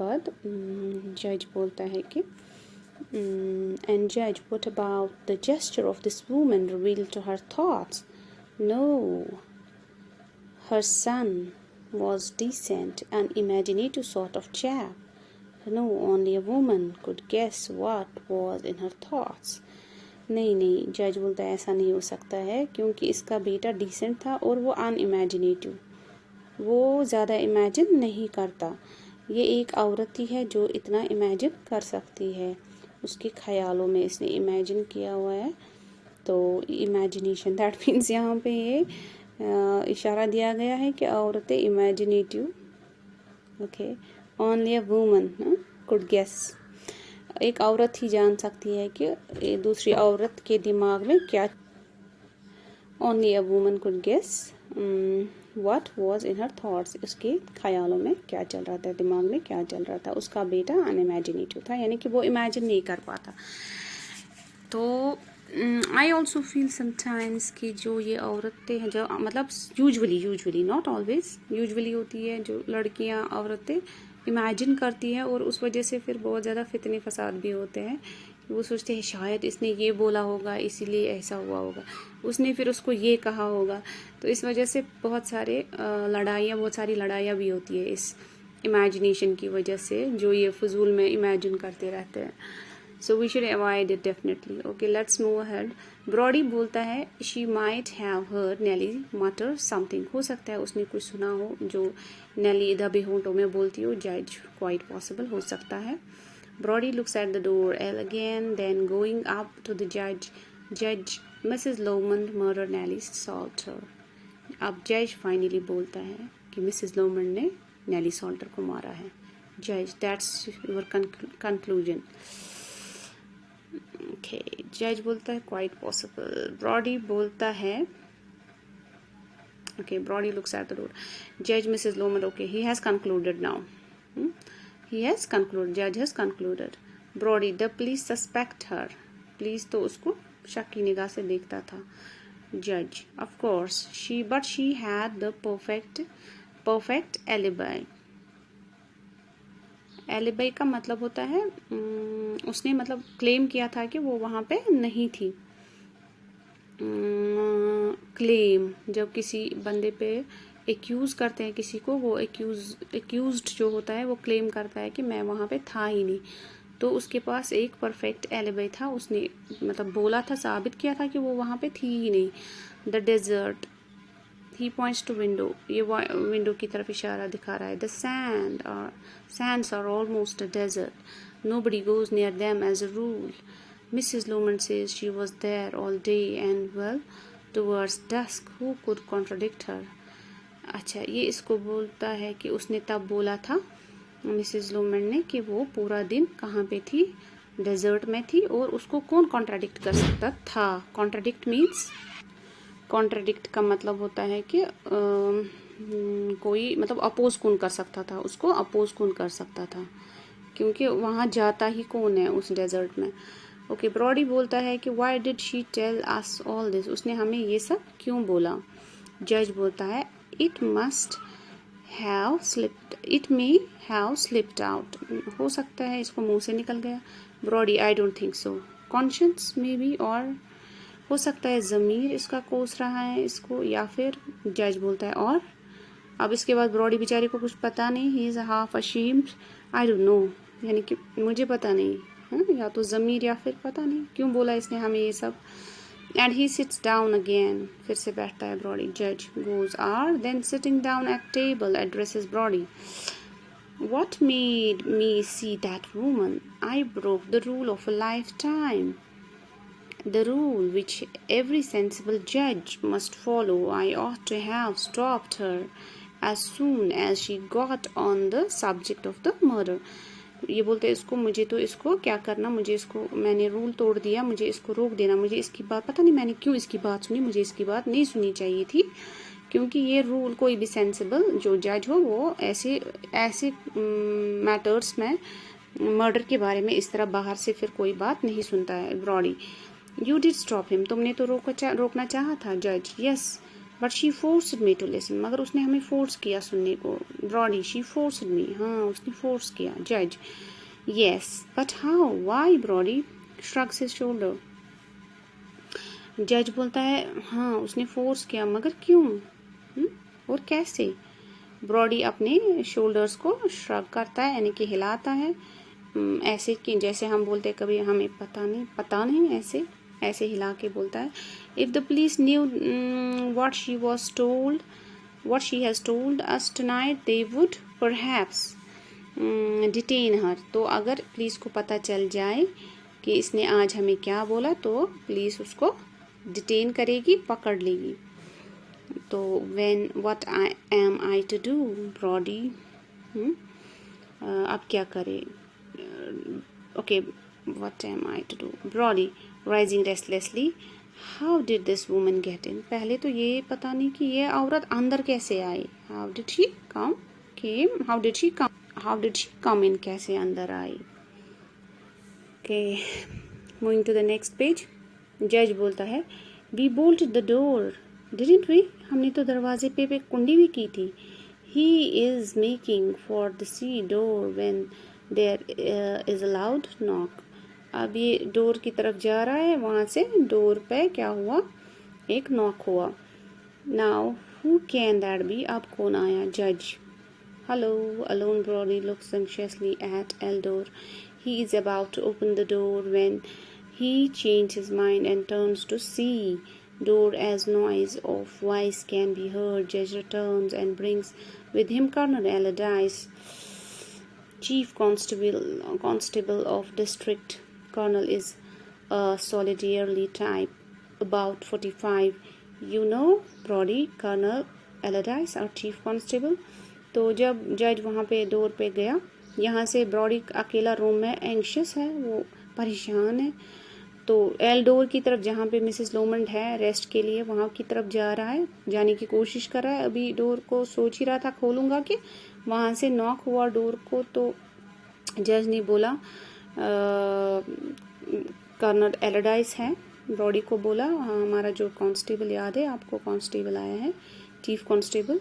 बाद जज बोलता है कि and judge, what about the gesture of this woman revealed to her thoughts? No, her son was decent and imaginative sort of chap. No, only a woman could guess what was in her thoughts. नहीं, जज बोलता है ऐसा नहीं हो सकता है क्योंकि इसका बेटा डिसेंट था और वो अनइमेजिनेटिव, वो ज़्यादा इमेजिन नहीं करता। ये एक औरत ही है जो इतना इमेजिन कर सकती है, उसके ख्यालों में इसने इमेजिन किया हुआ है। तो इमेजिनेशन दैट मीन्स यहाँ पे ये इशारा दिया गया है कि औरतें imaginative. Okay, only a woman could guess, एक औरत ही जान सकती है कि दूसरी औरत के दिमाग में क्या। Only a woman could guess what was in her thoughts, उसके ख्यालों में क्या चल रहा था, दिमाग में क्या चल रहा था। उसका बेटा अनइमेजिनेटिव था, यानी कि वो इमेजिन नहीं कर पाता। तो आई ऑल्सो फील समटाइम्स कि जो ये औरतें हैं, जो मतलब यूजुअली नॉट ऑलवेज, यूजुअली होती है जो लड़कियां औरतें इमेजिन करती हैं और उस वजह से फिर बहुत ज़्यादा फितने फसाद भी होते हैं। वो सोचते हैं शायद इसने ये बोला होगा इसीलिए ऐसा हुआ होगा, उसने फिर उसको ये कहा होगा। तो इस वजह से बहुत सारी लड़ाइयाँ भी होती है इस इमेजिनेशन की वजह से, जो ये फजूल में इमेजिन करते रहते हैं। So we should avoid it definitely. Okay, let's move ahead. Brodie बोलता है she might have heard Nelly mutter something, हो सकता है उसने कुछ सुना हो जो नेली दबे होंठों में बोलती हो। जज, क्वाइट पॉसिबल, हो सकता है। Brody looks at the door again, then going up to the judge. Judge, Mrs. Lomond murdered Nellie Salter. अब जज फाइनली बोलता है कि मिसेस लोमंड ने नेली सॉल्टर को मारा है। जज, दैट्स योर कंक्लूजन। ओके, जज बोलता है क्वाइट पॉसिबल। ब्रॉडी बोलता है okay, Brodie looks at the door. जज, Mrs Lomond, okay, he has concluded now. He has concluded, judge has concluded. Brody, the police suspect her. Police तो उसको शक की निगाह से देखता था। Judge, of course, but she had the perfect alibi. Alibi का मतलब होता है उसने मतलब क्लेम किया था कि वो वहाँ पे नहीं थी। क्लेम, जब किसी बंदे पे एक्यूज़ करते हैं किसी को, वो एक्यूज्ड जो होता है वो क्लेम करता है कि मैं वहाँ पे था ही नहीं। तो उसके पास एक परफेक्ट एलिबी था, उसने मतलब बोला था, साबित किया था कि वो वहाँ पे थी ही नहीं। The desert, he points to window, ये विंडो की तरफ इशारा दिखा रहा है। The sands are almost a desert, nobody goes near them as a rule. Mrs Lomond says she was there all day and well towards dusk, who could contradict her. अच्छा, ये इसको बोलता है कि उसने तब बोला था मिसेस लोमंड ने कि वो पूरा दिन कहाँ पे थी, डेजर्ट में थी, और उसको कौन कॉन्ट्राडिक्ट कर सकता था। कॉन्ट्राडिक्ट मीन्स, कॉन्ट्राडिक्ट का मतलब होता है कि कोई मतलब अपोज कौन कर सकता था, उसको अपोज कौन कर सकता था, क्योंकि वहाँ जाता ही कौन है उस डेजर्ट में। ओके, ब्रॉडी बोलता है कि why did she tell us all this, उसने हमें ये सब क्यों बोला। जज बोलता है it may have slipped out, हो सकता है इसको मुंह से निकल गया। Brodie, I don't think so. Conscience may be, और हो सकता है ज़मीर इसका कोस रहा है इसको, या फिर जज बोलता है और। अब इसके बाद ब्रॉडी बेचारे को कुछ पता नहीं, he is half ashamed, I don't know, यानी कि मुझे पता नहीं है, या तो ज़मीर या फिर पता नहीं क्यों बोला इसने हमें ये सब। And he sits down again, फिर से बैठता है Brody. Judge goes then sitting down at table addresses Brody. What made me see that woman? I broke the rule of a lifetime, the rule which every sensible judge must follow. I ought to have stopped her as soon as she got on the subject of the murder. ये बोलते हैं इसको, मुझे तो इसको क्या करना, मुझे इसको, मैंने रूल तोड़ दिया, मुझे इसको रोक देना, मुझे इसकी बात, पता नहीं मैंने क्यों इसकी बात सुनी, मुझे इसकी बात नहीं सुनी चाहिए थी, क्योंकि ये रूल कोई भी सेंसिबल जो जज हो वो ऐसे मैटर्स में, मर्डर के बारे में इस तरह बाहर से फिर कोई बात नहीं सुनता है। Brodie, you did stop him, तुमने तो रोकना चाहा था। जज, yes but she forced me to listen, मगर उसने हमें फोर्स किया सुनने को. ब्रॉडी, शी फोर्स्ड मी, हाँ उसने फोर्स किया. जज, yes but how, why Brodie shrugs his shoulder. जज बोलता है हाँ उसने फोर्स किया, मगर क्यों, और कैसे. ब्रॉडी अपने शोल्डर्स को श्रग करता है, यानी कि हिलाता है, ऐसे कि जैसे हम बोलते हैं कभी हमें पता नहीं ऐसे ऐसे हिला के बोलता है. If the police new what she has told us tonight they would perhaps detain her. तो अगर पुलिस को पता चल जाए कि इसने आज हमें क्या बोला तो पुलिस उसको डिटेन करेगी, पकड़ लेगी. तो what am I to do Brodie, अब क्या करे. Okay, what am I to do? Brody, rising restlessly. How did this woman get in? पहले तो ये पता नहीं कि ये औरत अंदर कैसे आई. How did she come? How did she come in? कैसे अंदर आई. Okay, moving to the next page. Judge बोलता है, We bolted the door, didn't we? हमने तो दरवाजे पे कुंडी भी की थी. He is making for the sea door when there is a loud knock. अब ये डोर की तरफ जा रहा है, वहाँ से डोर पे क्या हुआ, एक नॉक हुआ. Now who can that be? अब कौन आया. जज, hello alone. Brody looks anxiously at Eldor. He is about to open the door when he changes his mind and turns to see door as noise of voice can be heard. Judge returns and brings with him Colonel Allardyce, Chief Constable of District. Colonel is a soldierly type, about 45. You know, Brody, Colonel Allardyce, our Chief Constable. तो जब जज वहाँ पे door पे गया, यहाँ से Brody अकेला रूम में एंग्शियस है, वो परेशान है. तो एल्डोर की तरफ जहाँ पे मिसेस लोमंड है रेस्ट के लिए, वहाँ की तरफ जा रहा है, जाने की कोशिश कर रहा है. अभी डोर को सोच ही रहा था खोलूँगा कि वहाँ से नॉक हुआ डोर को. तो जज ने बोला कर्नल एलडाइस है. ब्रॉडी को बोला हाँ हमारा जो कांस्टेबल याद है आपको, कांस्टेबल आया है, चीफ कांस्टेबल.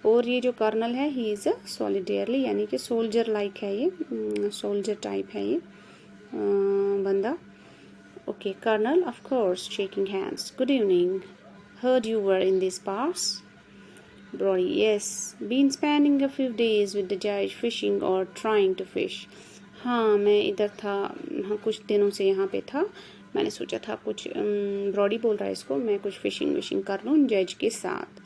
और ये जो कर्नल है ही इज़ अ सॉलिडेयरली, यानी कि सोल्जर लाइक है, ये सोल्जर टाइप है ये बंदा. Okay, colonel of course, shaking hands. Good evening. heard you were in these parts. Brody, yes, been spending a few days with the judge fishing or trying to fish. हाँ मैं इधर था, हाँ कुछ दिनों से यहाँ पे था. मैंने सोचा था कुछ, ब्रॉडी बोल रहा है इसको, मैं कुछ फिशिंग कर लूँ जज के साथ.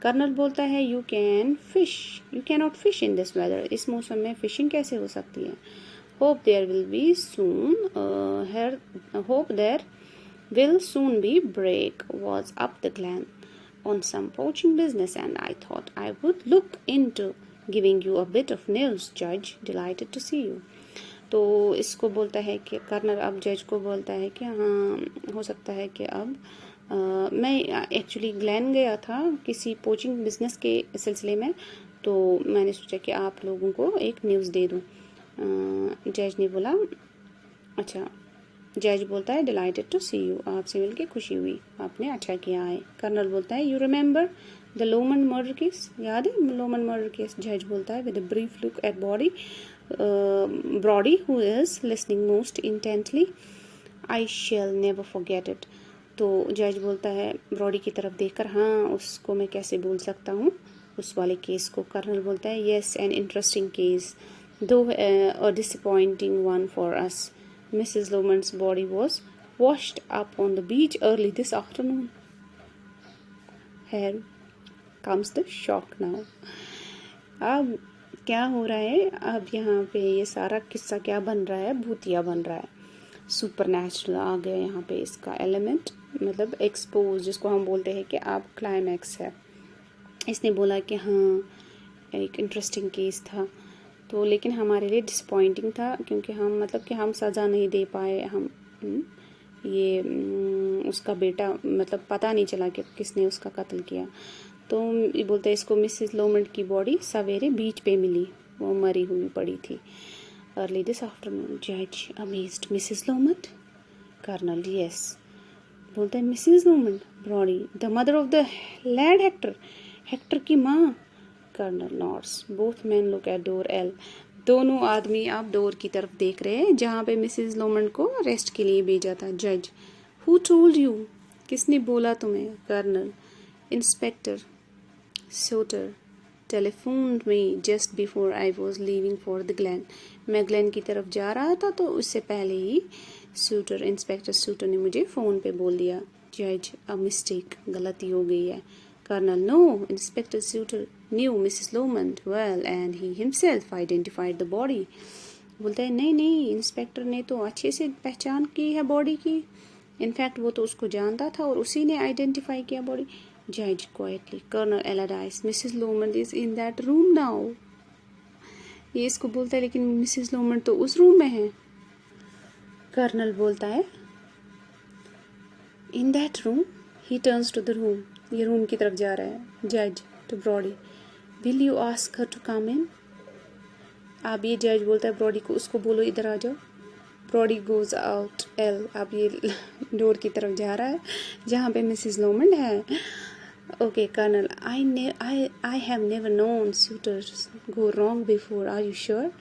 कर्नल बोलता है you cannot fish in this weather. इस मौसम में फिशिंग कैसे हो सकती है. Hope there will soon be break was up the glen on some poaching business and I thought I would look into giving you a bit of news. Judge, delighted to see you. तो इसको बोलता है कि colonel अब जज को बोलता है कि हाँ हो सकता है कि अब मैं एक्चुअली ग्लैन गया था किसी पोचिंग बिजनेस के सिलसिले में, तो मैंने सोचा कि आप लोगों को एक न्यूज़ दे दूँ. जज ने बोला अच्छा. जज बोलता है डिलाइटेड टू सी यू, आपसे मिलके खुशी हुई, आपने अच्छा किया है. कर्नल बोलता है you remember the Lomond murder case, याद है लोमन मर्डर केस. जज बोलता है with a brief look at Brodie who is listening most intently. I shall never forget it. तो जज बोलता है ब्रॉडी की तरफ देखकर हाँ उसको मैं कैसे भूल सकता हूँ, उस वाले केस को. कर्नल बोलता है yes N interesting case though a disappointing one for us. Mrs. Loman's body was washed up on the beach early this afternoon. Here comes the shock now. अब क्या हो रहा है, अब यहाँ पे ये सारा किस्सा क्या बन रहा है, भूतिया बन रहा है. सुपर नेचुरल आ गया यहाँ पे इसका एलिमेंट, मतलब एक्सपोज, जिसको हम बोलते हैं कि अब क्लाइमैक्स है. इसने बोला कि हाँ एक इंटरेस्टिंग केस था, तो लेकिन हमारे लिए डिसपॉइंटिंग था क्योंकि हम मतलब कि हम सज़ा नहीं दे पाए. हम ये उसका बेटा मतलब पता नहीं चला कि किसने उसका कत्ल किया. तो ये बोलते हैं इसको मिसेस लोमंड की बॉडी सवेरे बीच पे मिली, वो मरी हुई पड़ी थी अर्ली दिस आफ्टरनून. जज amazed. Mrs Lomond. Colonel yes. बोलता है Mrs Noman. Brodie, the mother of the lad Hector, Hector की माँ. Colonel nods. Both man look at door L. दोनों आदमी अब डोर की तरफ देख रहे हैं जहाँ पे मिसेस लोमन को रेस्ट के लिए भेजा था. जज. Who told you? किसने बोला तुम्हें? Colonel. Inspector Soutar telephoned me just before I was leaving for the Glen. मैं ग्लैन की तरफ जा रहा था तो उससे पहले ही सूटर, इंस्पेक्टर सूटर ने मुझे फ़ोन पे बोल दिया. जज. अ मिस्टेक, गलती हो गई है. Colonel, no, Inspector Suter knew Mrs. Lomond well and he himself identified the body. बोलता है नहीं नहीं, इंस्पेक्टर ने तो अच्छे से पहचान की है बॉडी की. इनफैक्ट वो तो उसको जानता था और उसी ने आइडेंटिफाई किया बॉडी. जज quietly. Colonel Alladice. Mrs Lomond is in that room now. ये इसको बोलता है लेकिन मिसेस लोमंड तो उस रूम में है. कर्नल बोलता है in that room. He turns to the room. ये रूम की तरफ जा रहा है. जज to Brodie. Will you ask her to come in. अब ये जज बोलता है ब्रॉडी को, उसको बोलो इधर आ जाओ. Brodie goes out L. अब ये डोर की तरफ जा रहा है जहाँ पे मिसेस लोमंड है. Okay colonel. I have never known suitors go wrong before. Are you sure?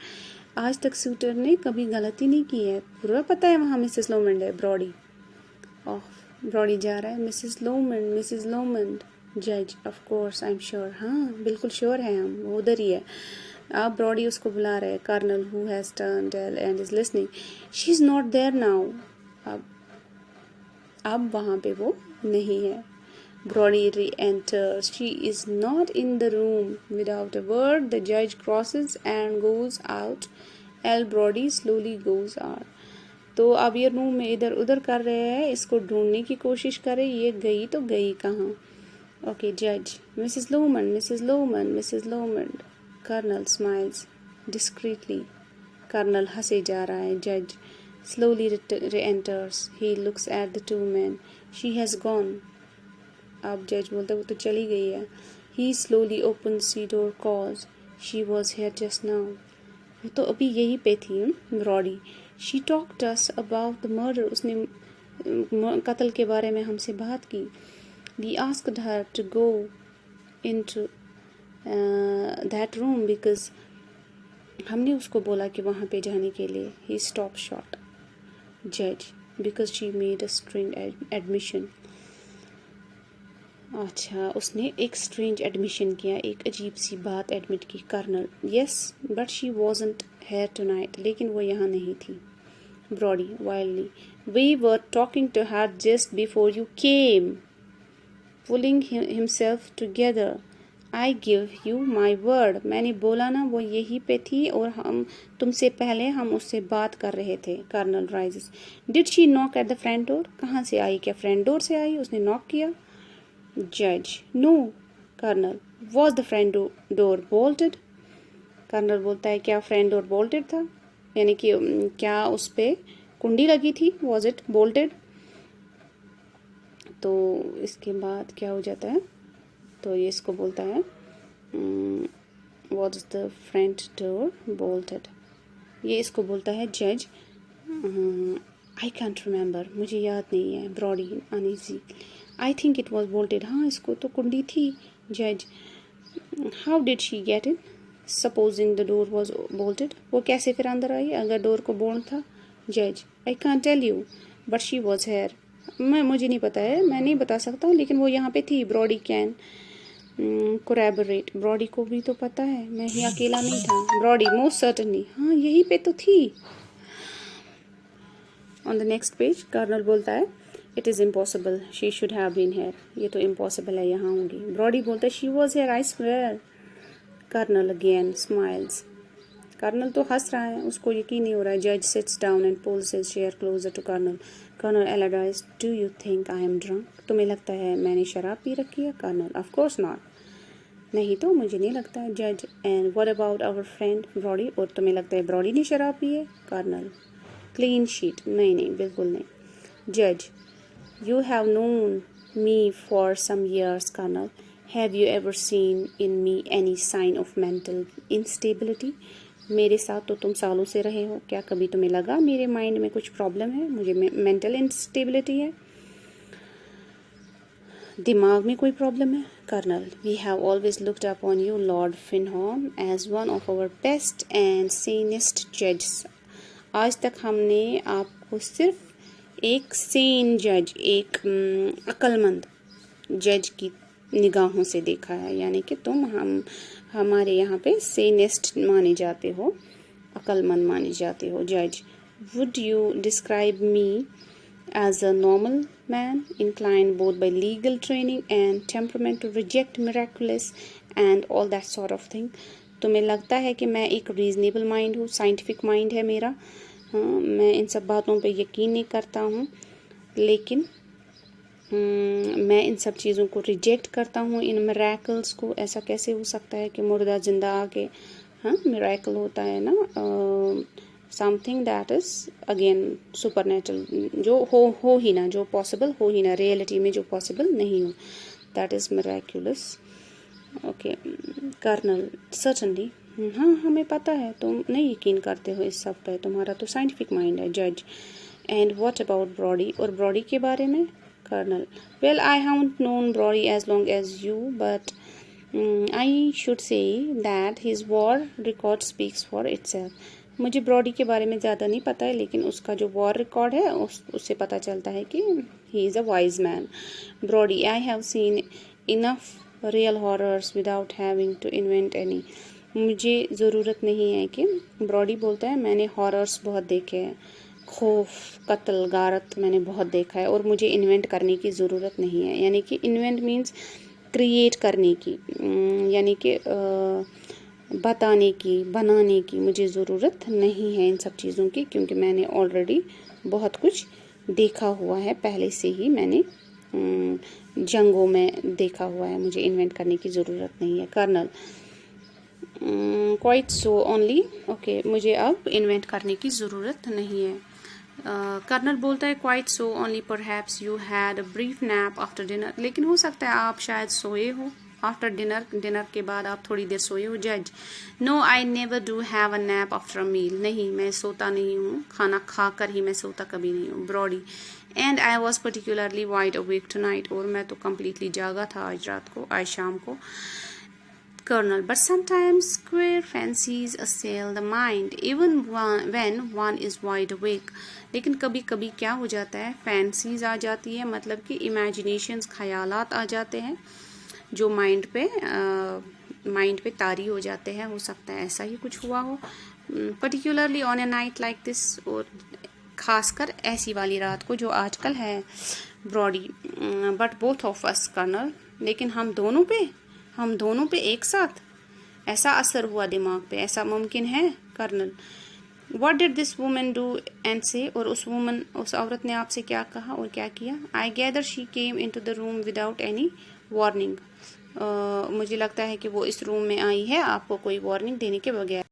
आज तक सूटर ने कभी गलती नहीं की है. पूरा पता है वहाँ मिसेस लोमंड है. ब्रॉडी. ऑफ. ब्रॉडी जा रहा है. Mrs Lomond, Mrs Lomond. जज. Of course I am sure. हाँ बिल्कुल श्योर है हम, वो उधर ही है. अब ब्रॉडी उसको बुला रहे. Colonel who has turned and is listening. She is not there now. अब वहाँ पे वो नहीं है. Brodie re-enters. She is not in the room. Without a word, the judge crosses and goes out. L. Brody slowly goes out. तो अब ये room में इधर उधर कर रहे हैं, इसको ढूंढने की कोशिश करे. ये गई तो गई कहाँ? ओके. जज. Mrs Lomond, Mrs Lomond, Mrs Lomond. Colonel smiles discreetly. Colonel हंसे जा रहा है. जज slowly re-enters. He looks at the two men. She has gone. अब जज बोलता है वो तो चली गई है. He slowly opens the door cause she was here just now. वो तो अभी यहीं पे थी. Brody. She talked us about the murder. उसने कत्ल के बारे में हमसे बात की. We asked her to go into that room because हमने उसको बोला कि वहाँ पे जाने के लिए. He stopped short. Judge. Because she made a strange admission. अच्छा, उसने एक स्ट्रेंज एडमिशन किया, एक अजीब सी बात एडमिट की. Colonel. Yes but she wasn't here tonight. लेकिन वो यहाँ नहीं थी. Brodie wildly. We were talking to her just before you came. Pulling himself together. I give you my word. मैंने बोला ना वो यहीं पे थी और हम तुमसे पहले हम उससे बात कर रहे थे. Colonel rises. Did she knock at the front door. कहाँ से आई? क्या फ्रंट डोर से आई? उसने नॉक किया. जज. No. Colonel. Was the front door bolted. Colonel बोलता है क्या फ्रंट डोर बोल्टेड था, यानी कि क्या उस पर कुंडी लगी थी? Was it bolted? तो इसके बाद क्या हो जाता है, तो ये इसको बोलता है was the front door bolted. ये इसको बोलता है जज. I can't remember. मुझे याद नहीं है. Brodie uneasy. I think it was bolted. हाँ इसको तो कुंडी थी. जज. How did she get in supposing the door was bolted. वो कैसे फिर अंदर आई अगर डोर को बोल्ड था? जज. I can't tell you but she was here. मुझे नहीं पता है, मैं नहीं बता सकता, लेकिन वो यहाँ पे थी. Brody can कोरैबोरेट. ब्रॉडी को भी तो पता है, मैं ही अकेला नहीं था. ब्रॉडी. Most certainly. हाँ यहीं पे तो थी. On the next page colonel बोलता है it is impossible. She should have been here. ये तो इम्पॉसिबल है, यहाँ होंगी. ब्रॉडी बोलता है she was here I swear. Colonel again smiles. Colonel तो हंस रहा है, उसको यकीन नहीं हो रहा है. जज sits down and pulls his chair closer to colonel. Colonel Alladice. Do you think I am drunk. तुम्हें लगता है मैंने शराब पी रखी है? कर्नल. Of course not. नहीं तो मुझे नहीं लगता है. जज. And what about our friend Brodie. और तुम्हें लगता है ब्रॉडी ने शराब पी है? कर्नल. Clean sheet. नहीं नहीं बिल्कुल नहीं. जज. You have known me for some years colonel. Have you ever seen in me any sign of mental instability. मेरे साथ तो तुम सालों से रहे हो, क्या कभी तुम्हें लगा मेरे माइंड में कुछ प्रॉब्लम है, मुझे मेंटल इंस्टेबिलिटी है? दिमाग में कोई प्रॉब्लम है? Colonel, we have always looked upon you Lord Finhorn as one of our best and sanest जजेस। आज तक हमने आपको सिर्फ एक सेन जज, एक अक्लमंद जज की निगाहों से देखा है, यानी कि तुम हमारे यहाँ पे सेनेस्ट माने जाते हो, अक्लमंद माने जाते हो जज। Would you describe me as a normal man, inclined both by legal training and temperament to reject miraculous and all that sort of thing? तुम्हें लगता है कि मैं एक रीजनेबल माइंड हूँ, साइंटिफिक माइंड है मेरा, हाँ, मैं इन सब बातों पे यकीन नहीं करता हूँ, लेकिन मैं इन सब चीज़ों को रिजेक्ट करता हूँ, इन मिरेकल्स को। ऐसा कैसे हो सकता है कि मुर्दा जिंदा आके, हाँ, मिरेकल होता है ना, something that is again supernatural, जो हो ही ना, जो पॉसिबल हो ही ना, रियलिटी में जो पॉसिबल नहीं हो, that is miraculous. Okay colonel, certainly, हाँ हमें पता है, तुम नहीं यकीन करते हो इस सब पे, तुम्हारा तो साइंटिफिक माइंड है जज। एंड व्हाट अबाउट ब्रॉडी, और ब्रॉडी के बारे में? Colonel, well I haven't known Brodie as long as you, but I should say that his war record speaks for itself. मुझे ब्रॉडी के बारे में ज़्यादा नहीं पता है, लेकिन उसका जो वॉर रिकॉर्ड है उससे पता चलता है कि he is a wise man. Brodie, I have seen enough real horrors without having to invent any. मुझे ज़रूरत नहीं है कि, ब्रॉडी बोलता है, मैंने हॉरर्स बहुत देखे हैं, खौफ, कत्ल, गारत मैंने बहुत देखा है, और मुझे इन्वेंट करने की ज़रूरत नहीं है। यानी कि इन्वेंट मीन्स क्रिएट करने की, यानी कि बताने की, बनाने की मुझे ज़रूरत नहीं है इन सब चीज़ों की, क्योंकि मैंने ऑलरेडी बहुत कुछ देखा हुआ है, पहले से ही मैंने जंगों में देखा हुआ है, मुझे इन्वेंट करने की ज़रूरत नहीं है। Colonel, quite so only, okay, मुझे अब इन्वेंट करने की ज़रूरत नहीं है। कर्नल बोलता है, quite so only perhaps you had a brief nap after dinner, लेकिन हो सकता है आप शायद सोए हो आफ्टर डिनर, डिनर के बाद आप थोड़ी देर सोए हो। जज, no I never do have a nap after a meal, नहीं मैं सोता नहीं हूँ, खाना खा कर ही मैं सोता कभी नहीं हूँ। Brodie, and I was particularly wide awake tonight, और मैं तो कम्प्लीटली जागा था आज रात को, आज शाम को। Colonel, but sometimes queer fancies assail the mind even when one is wide awake. लेकिन कभी कभी क्या हो जाता है, फैंसीज आ जाती है, मतलब कि इमेजिनेशंस, ख्यालात आ जाते हैं जो माइंड पे तारी हो जाते हैं। हो सकता है ऐसा ही कुछ हुआ हो, particularly on a night like this, और खासकर ऐसी वाली रात को जो आजकल है। Brodie, but both of us colonel, लेकिन हम दोनों पे एक साथ ऐसा असर हुआ दिमाग पे, ऐसा मुमकिन है? Colonel, what did this woman do and say, और उस औरत ने आपसे क्या कहा और क्या किया? I gather she came into the room without any warning, मुझे लगता है कि वो इस रूम में आई है आपको कोई वार्निंग देने के बगैर।